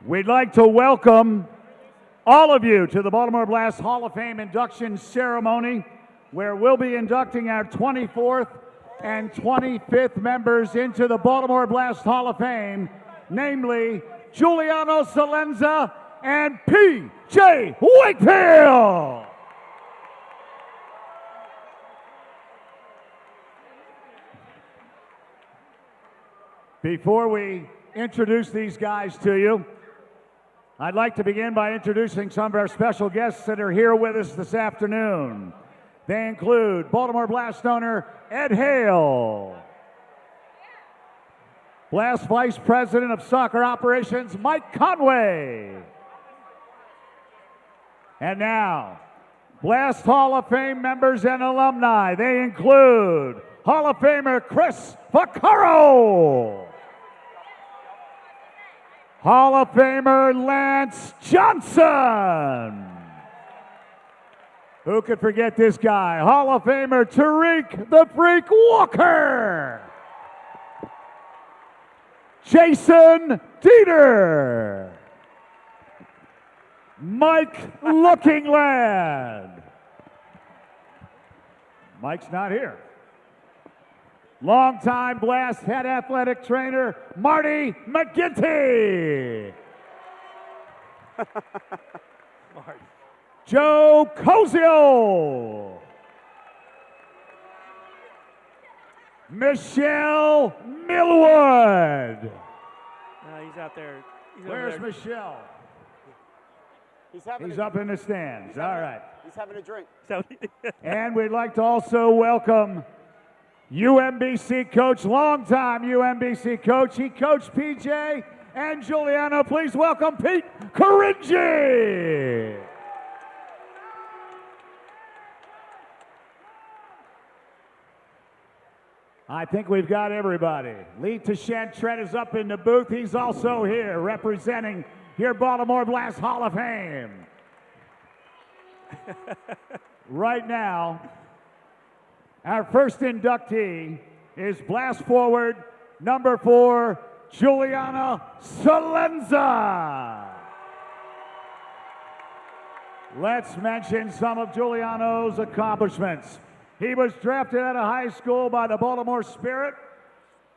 We'd like to welcome all of you to the Baltimore Blast Hall of Fame induction ceremony, where we'll be inducting our 24th and 25th members into the Baltimore Blast Hall of Fame, namely Giuliano, Celenza, and P.J. Wakefield. Before we introduce these guys to you, I'd like to begin by introducing some of our special guests that are here with us this afternoon. They include Baltimore Blast owner Ed Hale, Blast Vice President of Soccer Operations Mike Conway, and now Blast Hall of Fame members and alumni. They include Hall of Famer Chris Vaccaro, Hall of Famer Lance Johnson. Who could forget this guy? Hall of Famer Tariq the Freak Walker. Jason Dieter. Mike Lookingland. Mike's not here. Longtime Blast head athletic trainer, Marty McGinty. Joe Cozio. Michelle Millwood. He's out there. Where's Michelle? He's up in the stands. All right. He's having a drink. And we'd like to also welcome UMBC coach, longtime UMBC coach. He coached PJ and Giuliano. Please welcome Pete Caringi. I think we've got everybody. Lee Tashantret is up in the booth. He's also here representing your Baltimore Blast Hall of Fame. Right now, our first inductee is Blast forward number 4, Giuliano Celenza. Let's mention some of Giuliano's accomplishments. He was drafted out of high school by the Baltimore Spirit.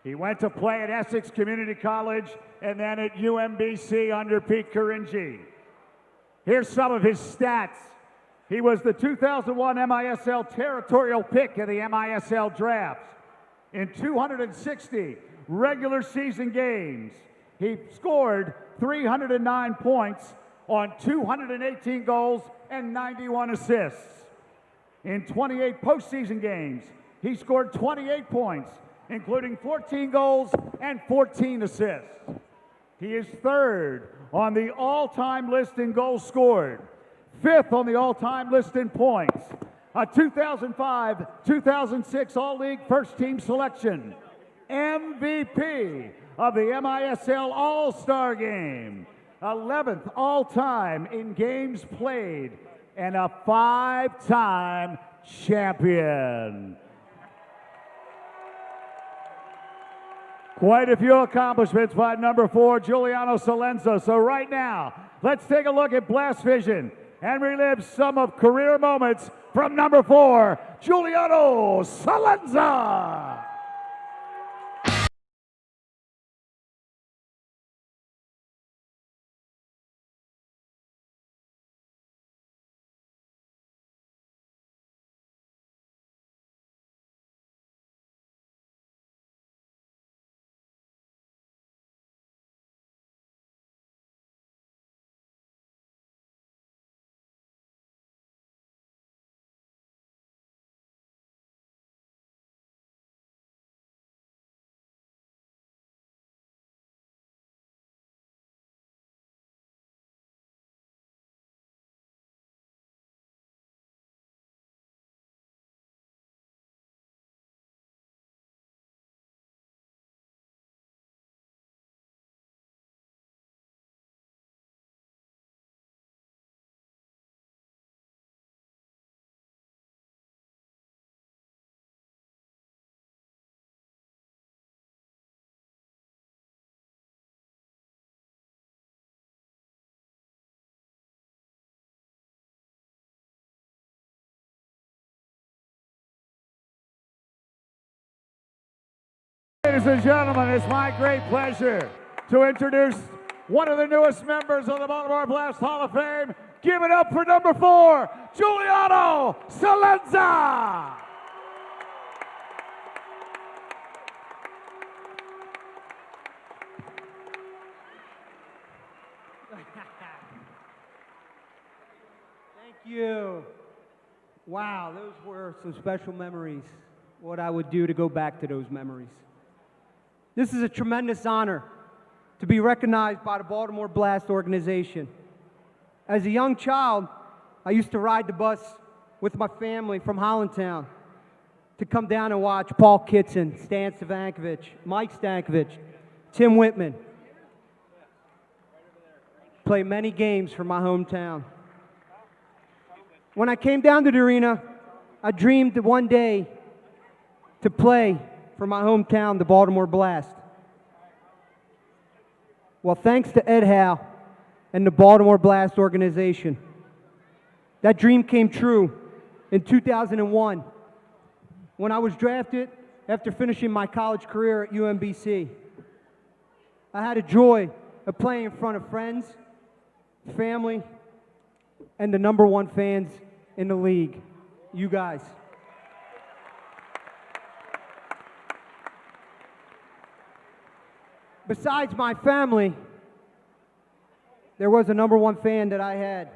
He went to play at Essex Community College and then at UMBC under Pete Caringi. Here's some of his stats. He was the 2001 MISL territorial pick of the MISL draft. In 260 regular season games, he scored 309 points on 218 goals and 91 assists. In 28 postseason games, he scored 28 points, including 14 goals and 14 assists. He is third on the all-time list in goals scored, fifth on the all-time list in points, a 2005-2006 All-League First-Team Selection, MVP of the MISL All-Star Game, 11th all-time in games played, and a 5-time champion. Quite a few accomplishments by number 4, Giuliano Celenza. So right now, let's take a look at Blast Vision and relive some of career moments from number 4, Giuliano Celenza. Ladies and gentlemen, it's my great pleasure to introduce one of the newest members of the Baltimore Blast Hall of Fame. Give it up for number 4, Giuliano Celenza. Thank you. Wow, those were some special memories. What I would do to go back to those memories. This is a tremendous honor to be recognized by the Baltimore Blast organization. As a young child, I used to ride the bus with my family from Hollandtown to come down and watch Paul Kitson, Stan Stankovic, Mike Stankovic, Tim Whitman play many games for my hometown. When I came down to the arena, I dreamed one day to play for my hometown, the Baltimore Blast. Well, thanks to Ed Howe and the Baltimore Blast organization, that dream came true in 2001 when I was drafted after finishing my college career at UMBC. I had a joy of playing in front of friends, family, and the #1 fans in the league, you guys. Besides my family, there was a #1 fan that I had,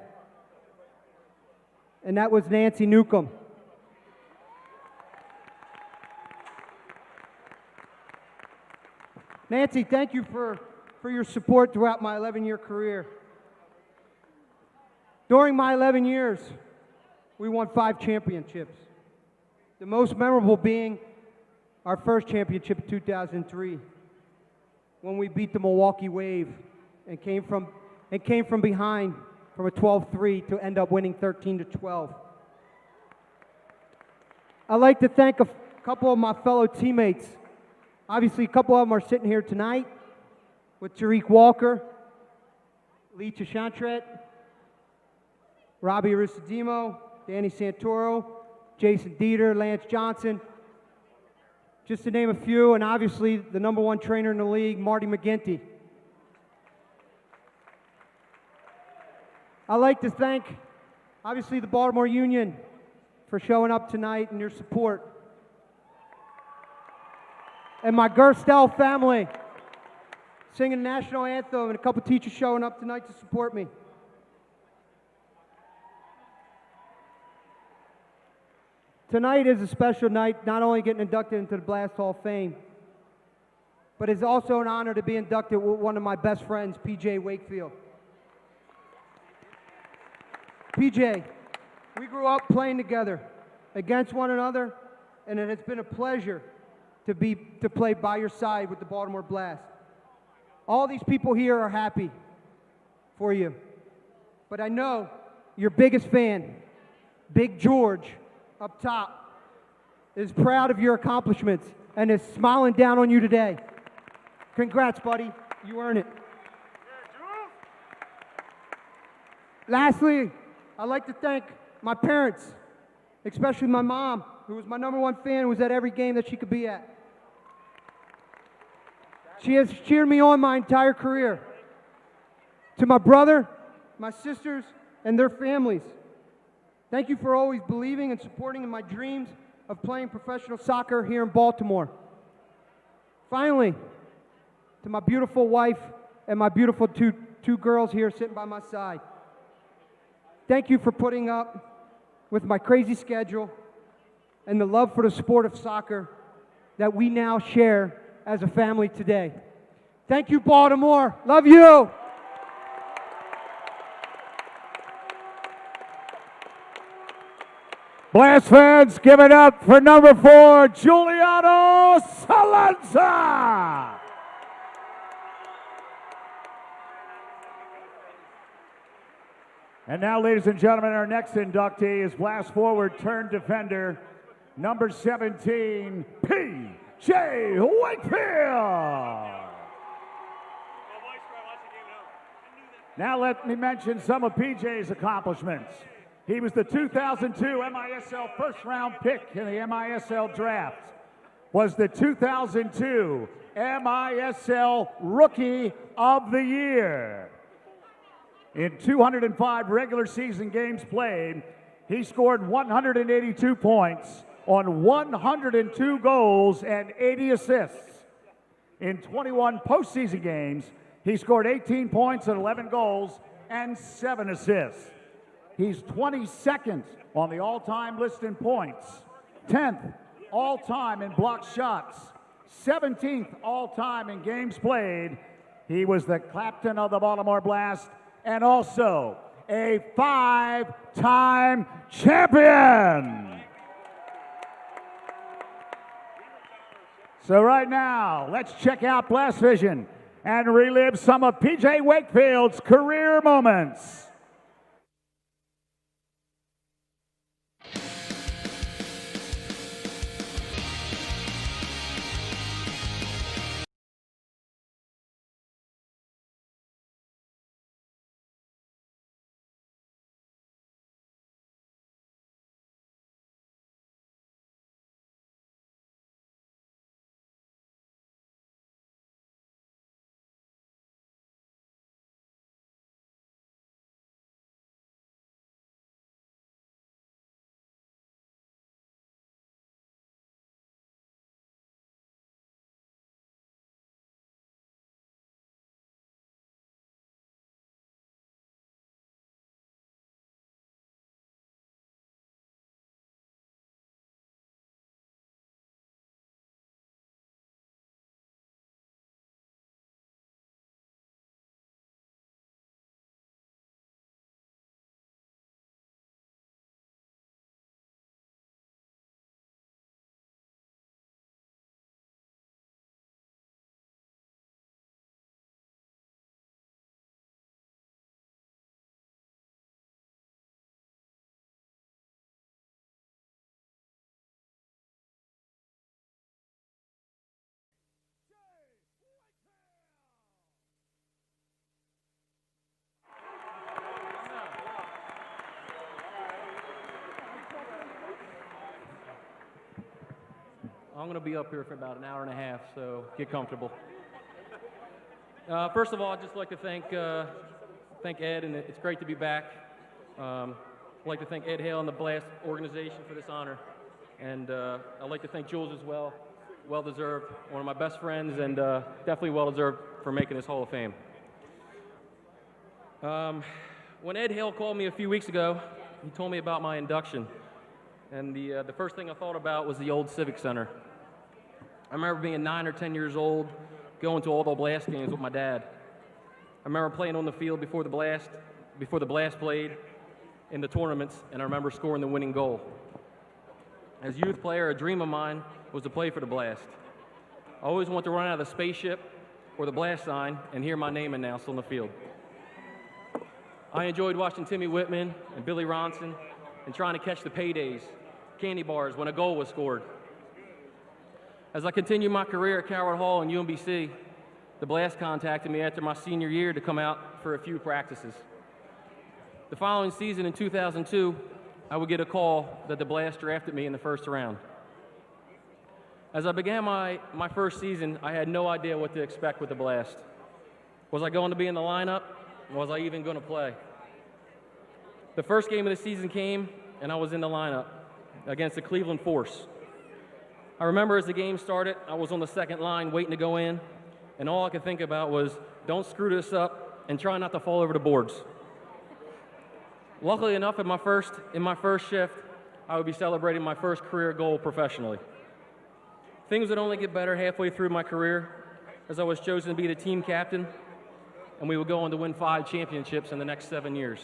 and that was Nancy Newcomb. Nancy, thank you for your support throughout my 11-year career. During my 11 years, we won 5 championships, the most memorable being our first championship in 2003, when we beat the Milwaukee Wave and came from behind from a 12-3 to end up winning 13-12. I'd like to thank a couple of my fellow teammates. Obviously, a couple of them are sitting here tonight with Tariq Walker, Lee Chashantret, Robbie Arisadimo, Danny Santoro, Jason Dieter, Lance Johnson, just to name a few, and obviously the #1 trainer in the league, Marty McGinty. I'd like to thank, obviously, the Baltimore Union for showing up tonight and your support. And my Gerstel family, singing the national anthem, and a couple teachers showing up tonight to support me. Tonight is a special night, not only getting inducted into the Blast Hall of Fame, but it's also an honor to be inducted with one of my best friends, PJ Wakefield. PJ, we grew up playing together against one another, and it has been a pleasure to play by your side with the Baltimore Blast. All these people here are happy for you, but I know your biggest fan, Big George, up top, is proud of your accomplishments and is smiling down on you today. Congrats, buddy. You earn it. Lastly, I'd like to thank my parents, especially my mom, who was my #1 fan, who was at every game that she could be at. She has cheered me on my entire career. To my brother, my sisters, and their families, thank you for always believing and supporting in my dreams of playing professional soccer here in Baltimore. Finally, to my beautiful wife and my beautiful two girls here sitting by my side, thank you for putting up with my crazy schedule and the love for the sport of soccer that we now share as a family today. Thank you, Baltimore. Love you. Blast fans, give it up for number 4, Giuliano Celenza. And now, ladies and gentlemen, our next inductee is blast forward turned defender, number 17, P.J. Wakefield. Now let me mention some of PJ's accomplishments. He was the 2002 MISL first-round pick in the MISL draft. was the 2002 MISL Rookie of the Year. In 205 regular season games played, he scored 182 points on 102 goals and 80 assists. In 21 postseason games, he scored 18 points and 11 goals and 7 assists. He's 22nd on the all-time list in points, 10th all-time in blocked shots, 17th all-time in games played. He was the captain of the Baltimore Blast and also a 5-time champion. So right now, let's check out Blast Vision and relive some of PJ Wakefield's career moments. I'm going to be up here for about an hour and a half, so get comfortable. First of all, I'd just like to thank Ed, and it's great to be back. I'd like to thank Ed Hale and the Blast organization for this honor. And I'd like to thank Jules as well. Well-deserved, one of my best friends, and definitely well-deserved for making this Hall of Fame. When Ed Hale called me a few weeks ago, he told me about my induction. And the first thing I thought about was the old Civic Center. I remember being 9 or 10 years old, going to all the Blast games with my dad. I remember playing on the field before the Blast played in the tournaments, and I remember scoring the winning goal. As a youth player, a dream of mine was to play for the Blast. I always wanted to run out of the spaceship or the Blast sign and hear my name announced on the field. I enjoyed watching Timmy Whitman and Billy Ronson and trying to catch the paydays, candy bars when a goal was scored. As I continued my career at Coward Hall and UMBC, the Blast contacted me after my senior year to come out for a few practices. The following season in 2002, I would get a call that the Blast drafted me in the first round. As I began my first season, I had no idea what to expect with the Blast. Was I going to be in the lineup? Was I even going to play? The first game of the season came, and I was in the lineup against the Cleveland Force. I remember as the game started, I was on the second line waiting to go in, and all I could think about was, don't screw this up and try not to fall over the boards. Luckily enough, in my first shift, I would be celebrating my first career goal professionally. Things would only get better halfway through my career, as I was chosen to be the team captain, and we would go on to win 5 championships in the next 7 years.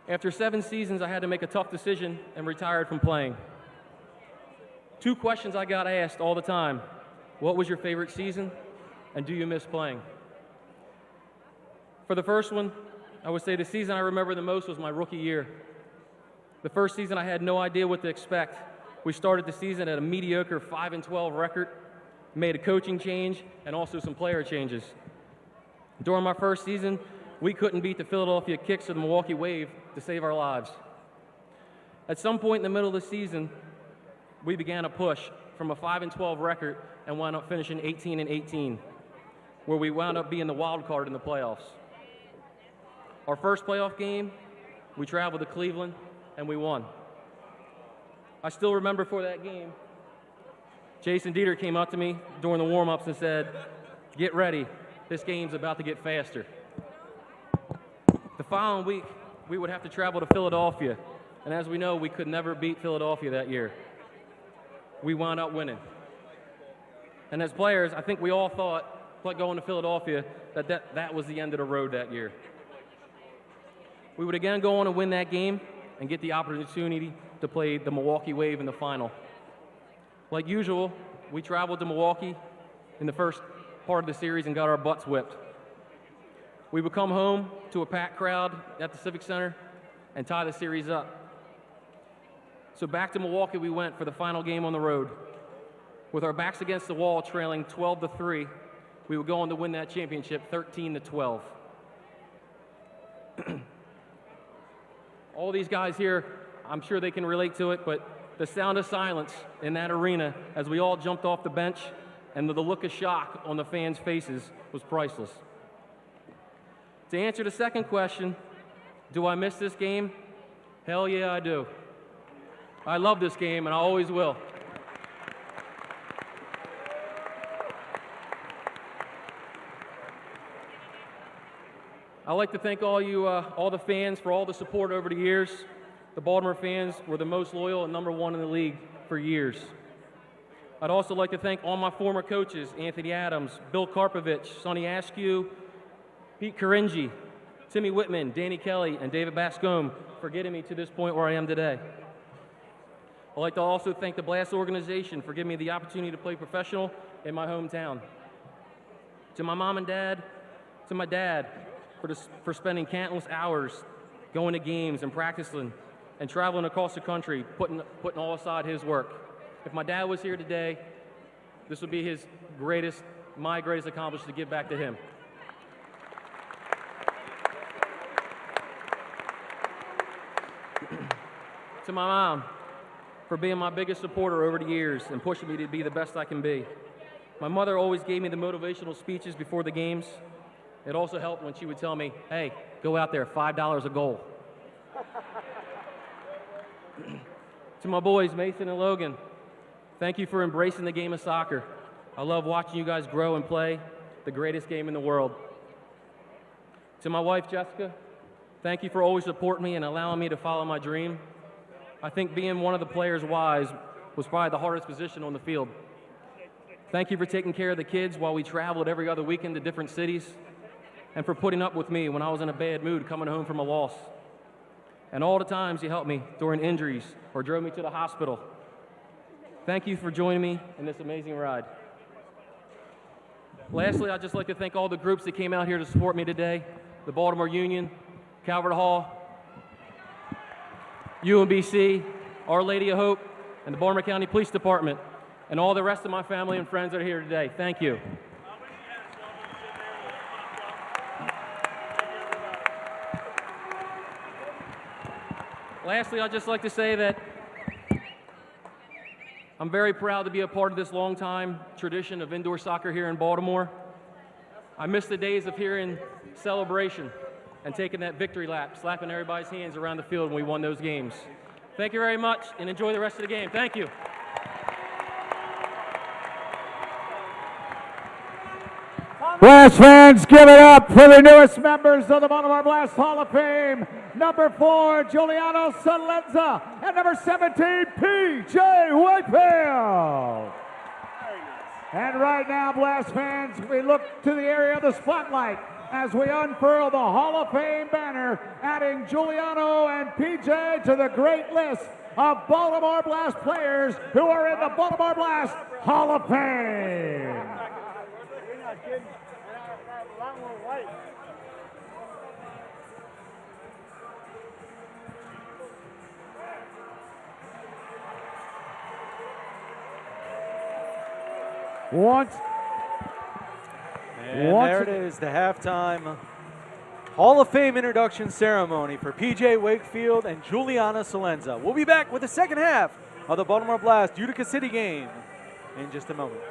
After 7 seasons, I had to make a tough decision and retired from playing. 2 questions I got asked all the time: what was your favorite season, and do you miss playing? For the first one, I would say the season I remember the most was my rookie year. The first season, I had no idea what to expect. We started the season at a mediocre 5-12 record, made a coaching change, and also some player changes. During my first season, we couldn't beat the Philadelphia Kicks or the Milwaukee Wave to save our lives. At some point in the middle of the season, we began a push from a 5-12 record and wound up finishing 18-18, where we wound up being the wild card in the playoffs. Our first playoff game, we traveled to Cleveland, and we won. I still remember for that game, Jason Dieter came up to me during the warm-ups and said, "Get ready, this game's about to get faster." The following week, we would have to travel to Philadelphia, and as we know, we could never beat Philadelphia that year. We wound up winning. And as players, I think we all thought, like going to Philadelphia, that was the end of the road that year. We would again go on and win that game and get the opportunity to play the Milwaukee Wave in the final. Like usual, we traveled to Milwaukee in the first part of the series and got our butts whipped. We would come home to a packed crowd at the Civic Center and tie the series up. So back to Milwaukee we went for the final game on the road. With our backs against the wall, trailing 12-3, we would go on to win that championship 13-12. All these guys here, I'm sure they can relate to it, but the sound of silence in that arena as we all jumped off the bench and the look of shock on the fans' faces was priceless. To answer the second question, do I miss this game? Hell yeah, I do. I love this game, and I always will. I'd like to thank all the fans for all the support over the years. The Baltimore fans were the most loyal and #1 in the league for years. I'd also like to thank all my former coaches, Anthony Adams, Bill Karpovich, Sonny Askew, Pete Caringi, Timmy Whitman, Danny Kelly, and David Bascombe for getting me to this point where I am today. I'd like to also thank the Blast organization for giving me the opportunity to play professional in my hometown. To my mom and dad, to my dad for spending countless hours going to games and practicing and traveling across the country, putting all aside his work. If my dad was here today, this would be my greatest accomplishment to give back to him. To my mom, for being my biggest supporter over the years and pushing me to be the best I can be. My mother always gave me the motivational speeches before the games. It also helped when she would tell me, "Hey, go out there, $5 a goal." To my boys, Mason and Logan, thank you for embracing the game of soccer. I love watching you guys grow and play the greatest game in the world. To my wife, Jessica, thank you for always supporting me and allowing me to follow my dream. I think being one of the players' wives was probably the hardest position on the field. Thank you for taking care of the kids while we traveled every other weekend to different cities, and for putting up with me when I was in a bad mood coming home from a loss. And all the times you helped me during injuries or drove me to the hospital. Thank you for joining me in this amazing ride. Lastly, I'd just like to thank all the groups that came out here to support me today. The Baltimore Union, Calvert Hall, UMBC, Our Lady of Hope, and the Baltimore County Police Department, and all the rest of my family and friends that are here today. Thank you. Lastly, I'd just like to say that I'm very proud to be a part of this long-time tradition of indoor soccer here in Baltimore. I miss the days of hearing celebration and taking that victory lap, slapping everybody's hands around the field when we won those games. Thank you very much, and enjoy the rest of the game. Thank you. Blast fans, give it up for the newest members of the Baltimore Blast Hall of Fame. Number 4, Giuliano Celenza, and number 17, P.J. Wakefield. And right now, Blast fans, we look to the area of the spotlight as we unfurl the Hall of Fame banner, adding Giuliano and P.J. to the great list of Baltimore Blast players who are in the Baltimore Blast Hall of Fame. There it is, the halftime Hall of Fame introduction ceremony for P.J. Wakefield and Giuliano Celenza. We'll be back with the second half of the Baltimore Blast Utica City game in just a moment.